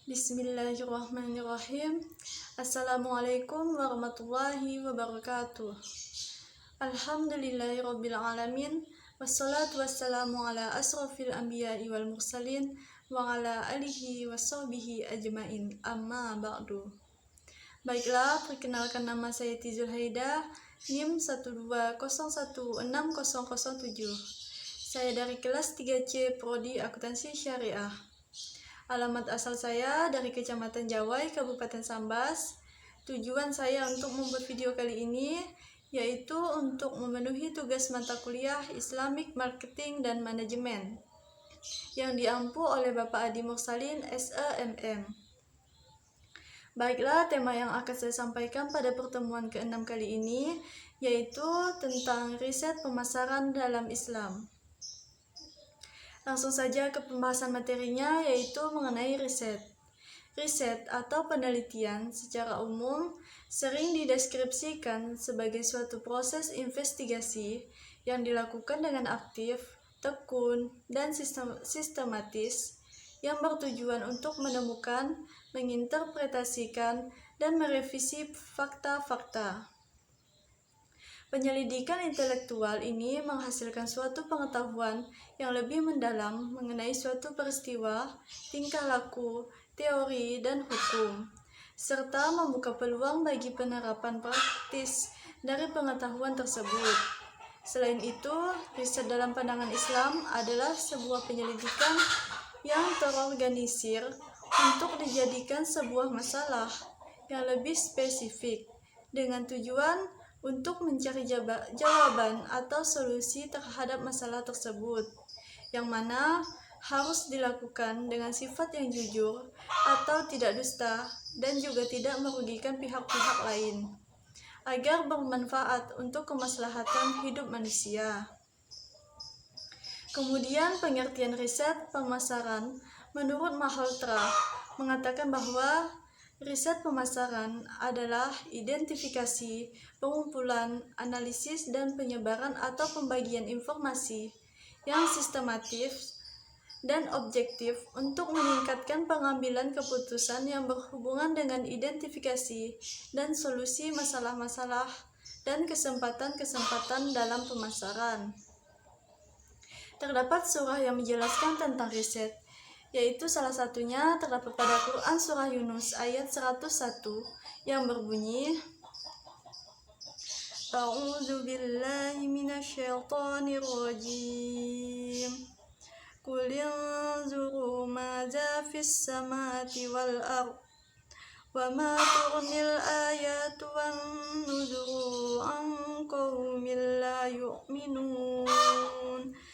Bismillahirrahmanirrahim. Assalamualaikum warahmatullahi wabarakatuh. Alhamdulillahirabbil alamin. Wassalatu wassalamu ala asrofil anbiya'i wal mursalin wa ala alihi washabbihi ajmain. Amma ba'du. Baiklah, perkenalkan nama saya Tizul Haida, NIM 120160007. Saya dari kelas 3C Prodi Akuntansi Syariah. Alamat asal saya dari Kecamatan Jawai, Kabupaten Sambas. Tujuan saya untuk membuat video kali ini yaitu untuk memenuhi tugas mata kuliah Islamic Marketing dan Manajemen yang diampu oleh Bapak Adi Mursalin, SEMM. Baiklah, tema yang akan saya sampaikan pada pertemuan ke-6 kali ini yaitu tentang riset pemasaran dalam Islam. Langsung saja ke pembahasan materinya, yaitu mengenai riset. Riset atau penelitian secara umum sering dideskripsikan sebagai suatu proses investigasi yang dilakukan dengan aktif, tekun, dan sistematis yang bertujuan untuk menemukan, menginterpretasikan, dan merevisi fakta-fakta. Penyelidikan intelektual ini menghasilkan suatu pengetahuan yang lebih mendalam mengenai suatu peristiwa, tingkah laku, teori, dan hukum, serta membuka peluang bagi penerapan praktis dari pengetahuan tersebut. Selain itu, riset dalam pandangan Islam adalah sebuah penyelidikan yang terorganisir untuk dijadikan sebuah masalah yang lebih spesifik dengan tujuan untuk mencari jawaban atau solusi terhadap masalah tersebut, yang mana harus dilakukan dengan sifat yang jujur atau tidak dusta dan juga tidak merugikan pihak-pihak lain, agar bermanfaat untuk kemaslahatan hidup manusia. Kemudian pengertian riset pemasaran menurut Malhotra mengatakan bahwa riset pemasaran adalah identifikasi, pengumpulan, analisis, dan penyebaran atau pembagian informasi yang sistematis dan objektif untuk meningkatkan pengambilan keputusan yang berhubungan dengan identifikasi dan solusi masalah-masalah dan kesempatan-kesempatan dalam pemasaran. Terdapat surah yang menjelaskan tentang riset, yaitu salah satunya terdapat pada Quran Surah Yunus ayat 101 yang berbunyi, A'udzu billahi minasyaitonir rajim. Qul yanzuru madza fis samawati wal ard wa ma tughnil ayatu wan nuzuru an qaumin la yu'minun.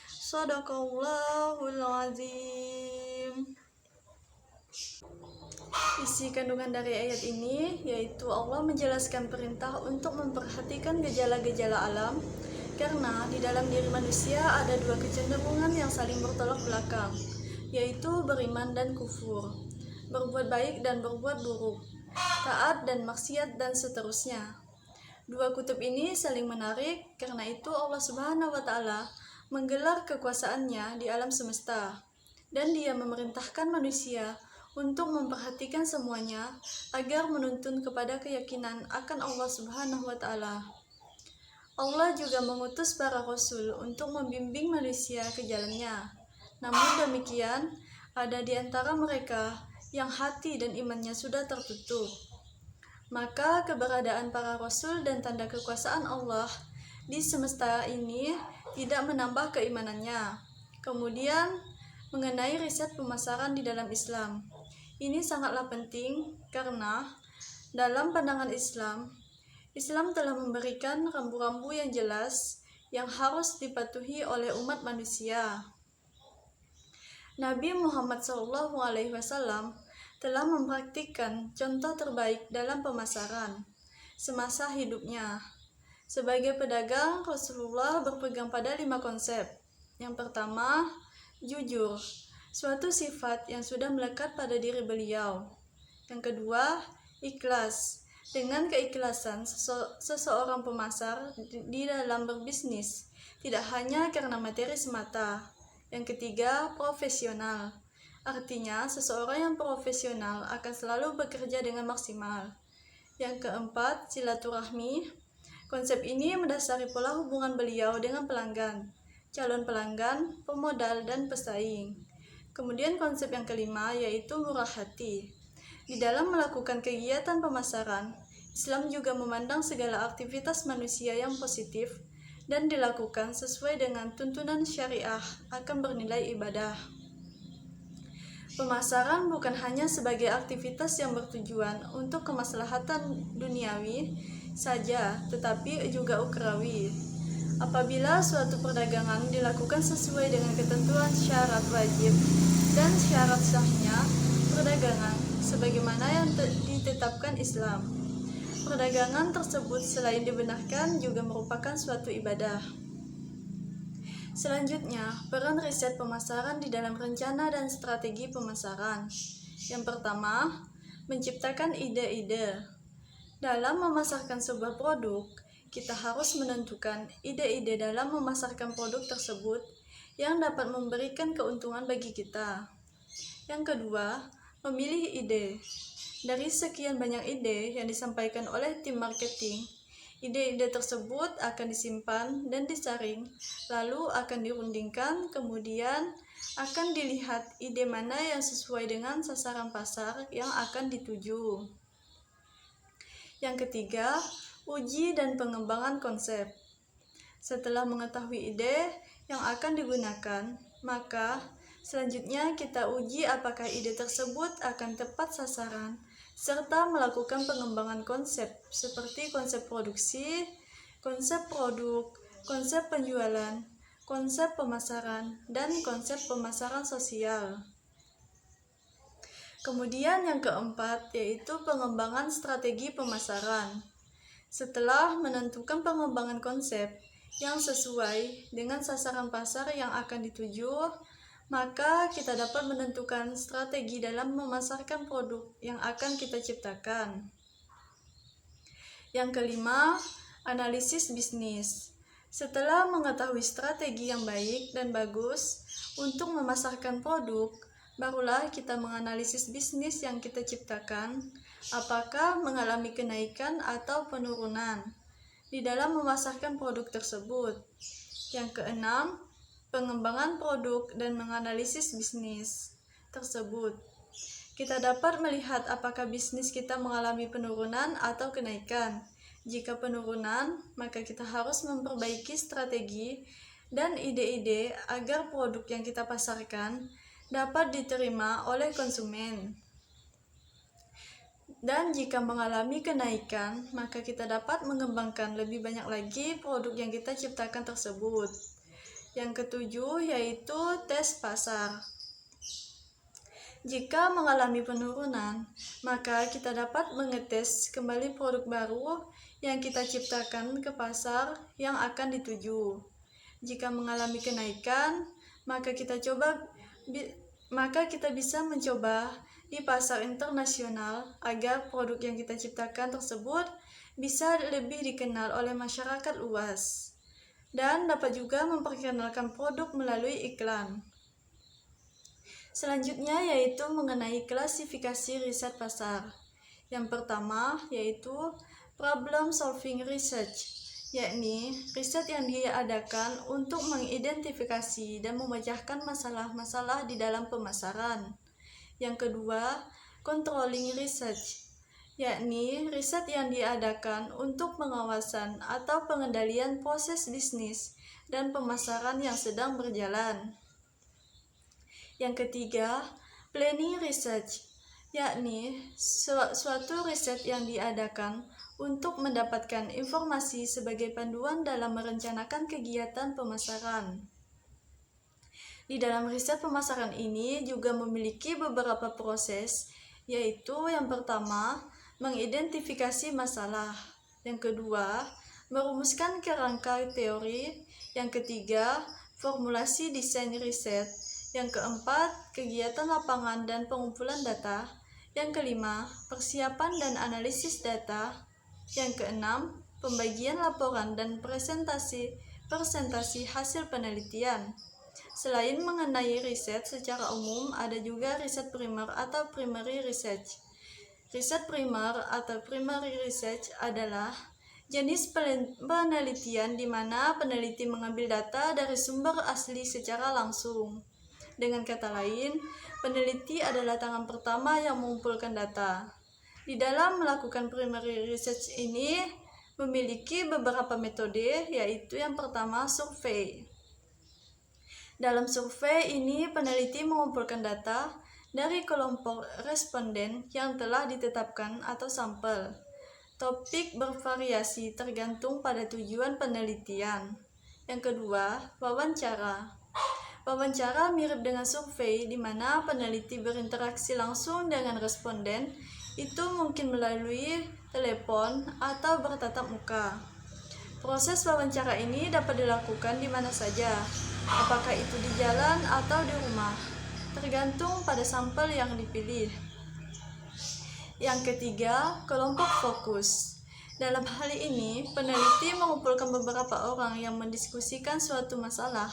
Shadaqallahul azim. Isi kandungan dari ayat ini yaitu Allah menjelaskan perintah untuk memperhatikan gejala-gejala alam, karena di dalam diri manusia ada dua kecenderungan yang saling bertolak belakang, yaitu beriman dan kufur, berbuat baik dan berbuat buruk, taat dan maksiat, dan seterusnya. Dua kutub ini saling menarik, karena itu Allah Subhanahu wa Ta'ala menggelar kekuasaannya di alam semesta, dan Dia memerintahkan manusia untuk memperhatikan semuanya agar menuntun kepada keyakinan akan Allah Subhanahu wa Ta'ala. Allah juga mengutus para rasul untuk membimbing manusia ke jalannya. Namun demikian, ada di antara mereka yang hati dan imannya sudah tertutup. Maka keberadaan para rasul dan tanda kekuasaan Allah di semesta ini tidak menambah keimanannya. Kemudian, mengenai riset pemasaran di dalam Islam, ini sangatlah penting karena dalam pandangan Islam telah memberikan rambu-rambu yang jelas yang harus dipatuhi oleh umat manusia. Nabi Muhammad SAW telah mempraktikkan contoh terbaik dalam pemasaran semasa hidupnya. Sebagai pedagang, Rasulullah berpegang pada 5 konsep. Yang pertama, jujur, suatu sifat yang sudah melekat pada diri beliau. Yang kedua, ikhlas, dengan keikhlasan seseorang pemasar di dalam berbisnis, tidak hanya karena materi semata. Yang ketiga, profesional, Artinya, seseorang yang profesional akan selalu bekerja dengan maksimal. Yang keempat, silaturahmi. Konsep ini mendasari pola hubungan beliau dengan pelanggan, calon pelanggan, pemodal, dan pesaing. Kemudian konsep yang kelima yaitu murah hati. Di dalam melakukan kegiatan pemasaran, Islam juga memandang segala aktivitas manusia yang positif dan dilakukan sesuai dengan tuntunan syariah akan bernilai ibadah. Pemasaran bukan hanya sebagai aktivitas yang bertujuan untuk kemaslahatan duniawi saja, tetapi juga ukhrawi. Apabila suatu perdagangan dilakukan sesuai dengan ketentuan syarat wajib dan syarat sahnya perdagangan sebagaimana yang ditetapkan Islam, perdagangan tersebut selain dibenarkan juga merupakan suatu ibadah. Selanjutnya, peran riset pemasaran di dalam rencana dan strategi pemasaran. Yang pertama, menciptakan ide-ide. Dalam memasarkan sebuah produk, kita harus menentukan ide-ide dalam memasarkan produk tersebut yang dapat memberikan keuntungan bagi kita. Yang kedua, memilih ide. Dari sekian banyak ide yang disampaikan oleh tim marketing, ide-ide tersebut akan disimpan dan disaring, lalu akan dirundingkan, kemudian akan dilihat ide mana yang sesuai dengan sasaran pasar yang akan dituju. Yang ketiga, uji dan pengembangan konsep. Setelah mengetahui ide yang akan digunakan, maka selanjutnya kita uji apakah ide tersebut akan tepat sasaran, serta melakukan pengembangan konsep seperti konsep produksi, konsep produk, konsep penjualan, konsep pemasaran, dan konsep pemasaran sosial. Kemudian yang keempat yaitu pengembangan strategi pemasaran. Setelah menentukan pengembangan konsep yang sesuai dengan sasaran pasar yang akan dituju, maka kita dapat menentukan strategi dalam memasarkan produk yang akan kita ciptakan. Yang kelima, analisis bisnis. Setelah mengetahui strategi yang baik dan bagus untuk memasarkan produk, barulah kita menganalisis bisnis yang kita ciptakan, apakah mengalami kenaikan atau penurunan di dalam memasarkan produk tersebut. Yang keenam, pengembangan produk dan menganalisis bisnis tersebut. Kita dapat melihat apakah bisnis kita mengalami penurunan atau kenaikan. Jika penurunan, maka kita harus memperbaiki strategi dan ide-ide agar produk yang kita pasarkan dapat diterima oleh konsumen. Dan jika mengalami kenaikan, maka kita dapat mengembangkan lebih banyak lagi produk yang kita ciptakan tersebut. Yang ketujuh yaitu tes pasar. Jika mengalami penurunan, maka kita dapat mengetes kembali produk baru yang kita ciptakan ke pasar yang akan dituju. Jika mengalami kenaikan, maka kita bisa mencoba di pasar internasional agar produk yang kita ciptakan tersebut bisa lebih dikenal oleh masyarakat luas. Dan dapat juga memperkenalkan produk melalui iklan. Selanjutnya yaitu mengenai klasifikasi riset pasar. Yang pertama yaitu problem solving research, yakni riset yang diadakan untuk mengidentifikasi dan memecahkan masalah-masalah di dalam pemasaran. Yang kedua, controlling research, yakni riset yang diadakan untuk pengawasan atau pengendalian proses bisnis dan pemasaran yang sedang berjalan. Yang ketiga, planning research, yakni suatu riset yang diadakan untuk mendapatkan informasi sebagai panduan dalam merencanakan kegiatan pemasaran. Di dalam riset pemasaran ini juga memiliki beberapa proses, yaitu yang pertama, mengidentifikasi masalah. Yang kedua, merumuskan kerangka teori. Yang ketiga, formulasi desain riset. Yang keempat, kegiatan lapangan dan pengumpulan data. Yang kelima, persiapan dan analisis data. Yang keenam, pembagian laporan dan presentasi hasil penelitian. Selain mengenai riset secara umum, ada juga riset primer atau primary research. Riset primer atau primary research adalah jenis penelitian di mana peneliti mengambil data dari sumber asli secara langsung. Dengan kata lain, peneliti adalah tangan pertama yang mengumpulkan data. Di dalam melakukan primary research ini memiliki beberapa metode, yaitu yang pertama survei. Dalam survei ini, peneliti mengumpulkan data dari kelompok responden yang telah ditetapkan atau sampel. Topik bervariasi tergantung pada tujuan penelitian. Yang kedua, wawancara. Wawancara mirip dengan survei di mana peneliti berinteraksi langsung dengan responden, itu mungkin melalui telepon atau bertatap muka. Proses wawancara ini dapat dilakukan di mana saja, apakah itu di jalan atau di rumah, tergantung pada sampel yang dipilih. Yang ketiga, kelompok fokus. Dalam hal ini, peneliti mengumpulkan beberapa orang yang mendiskusikan suatu masalah.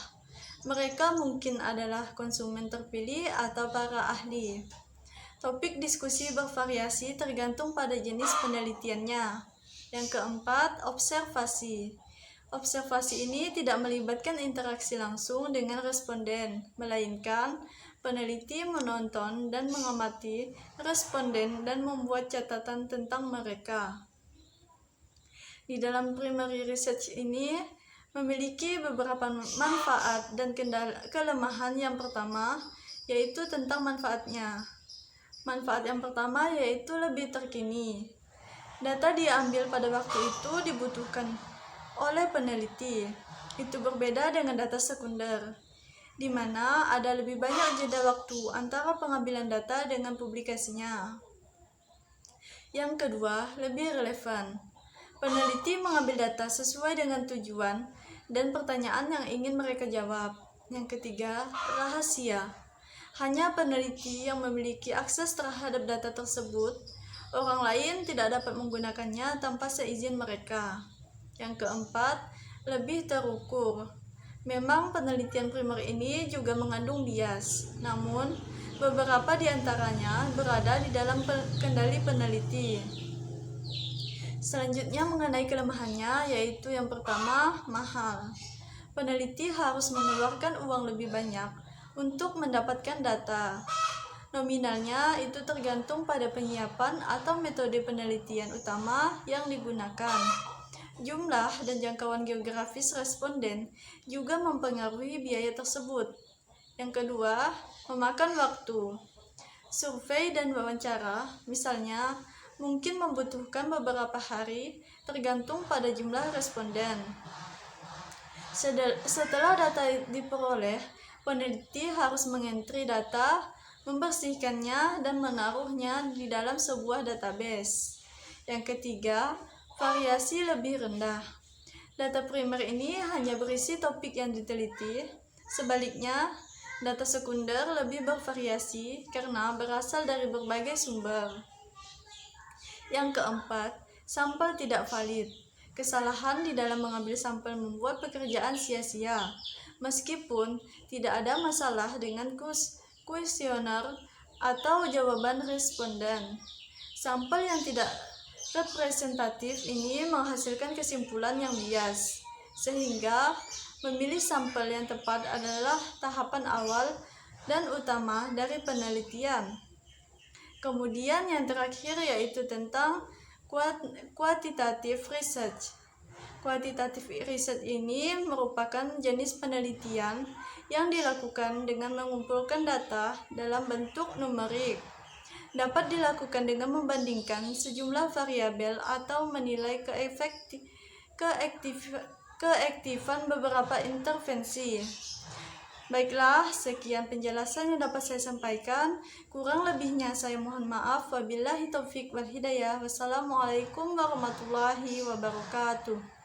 Mereka mungkin adalah konsumen terpilih atau para ahli. Topik diskusi bervariasi tergantung pada jenis penelitiannya. Yang keempat, observasi. Observasi ini tidak melibatkan interaksi langsung dengan responden, melainkan peneliti menonton dan mengamati responden dan membuat catatan tentang mereka. Di dalam primary research ini memiliki beberapa manfaat dan kelemahan. Yang pertama yaitu tentang manfaatnya. Manfaat yang pertama yaitu lebih terkini. Data diambil pada waktu itu dibutuhkan oleh peneliti. Itu berbeda dengan data sekunder, di mana ada lebih banyak jeda waktu antara pengambilan data dengan publikasinya. Yang kedua, lebih relevan. Peneliti mengambil data sesuai dengan tujuan dan pertanyaan yang ingin mereka jawab. Yang ketiga, rahasia. Hanya peneliti yang memiliki akses terhadap data tersebut. Orang lain tidak dapat menggunakannya tanpa seizin mereka. Yang keempat, lebih terukur. Memang penelitian primer ini juga mengandung bias, namun beberapa di antaranya berada di dalam kendali peneliti. Selanjutnya mengenai kelemahannya, yaitu yang pertama, mahal. Peneliti harus mengeluarkan uang lebih banyak untuk mendapatkan data. Nominalnya itu tergantung pada penyiapan atau metode penelitian utama yang digunakan. Jumlah dan jangkauan geografis responden juga mempengaruhi biaya tersebut. Yang kedua, memakan waktu. Survei dan wawancara, misalnya, mungkin membutuhkan beberapa hari tergantung pada jumlah responden. Setelah data diperoleh, peneliti harus mengentri data, membersihkannya, dan menaruhnya di dalam sebuah database. Yang ketiga, variasi lebih rendah. Data primer ini hanya berisi topik yang diteliti. Sebaliknya, data sekunder lebih bervariasi karena berasal dari berbagai sumber. Yang keempat, sampel tidak valid. Kesalahan di dalam mengambil sampel membuat pekerjaan sia-sia, meskipun tidak ada masalah dengan kuesioner atau jawaban responden. Sampel yang tidak representatif ini menghasilkan kesimpulan yang bias, sehingga memilih sampel yang tepat adalah tahapan awal dan utama dari penelitian. Kemudian yang terakhir yaitu tentang quantitative research. Quantitative research ini merupakan jenis penelitian yang dilakukan dengan mengumpulkan data dalam bentuk numerik. Dapat dilakukan dengan membandingkan sejumlah variabel atau menilai keaktifan beberapa intervensi. Baiklah, sekian penjelasan yang dapat saya sampaikan. Kurang lebihnya saya mohon maaf. Wabillahi taufiq wal hidayah. Wassalamualaikum warahmatullahi wabarakatuh.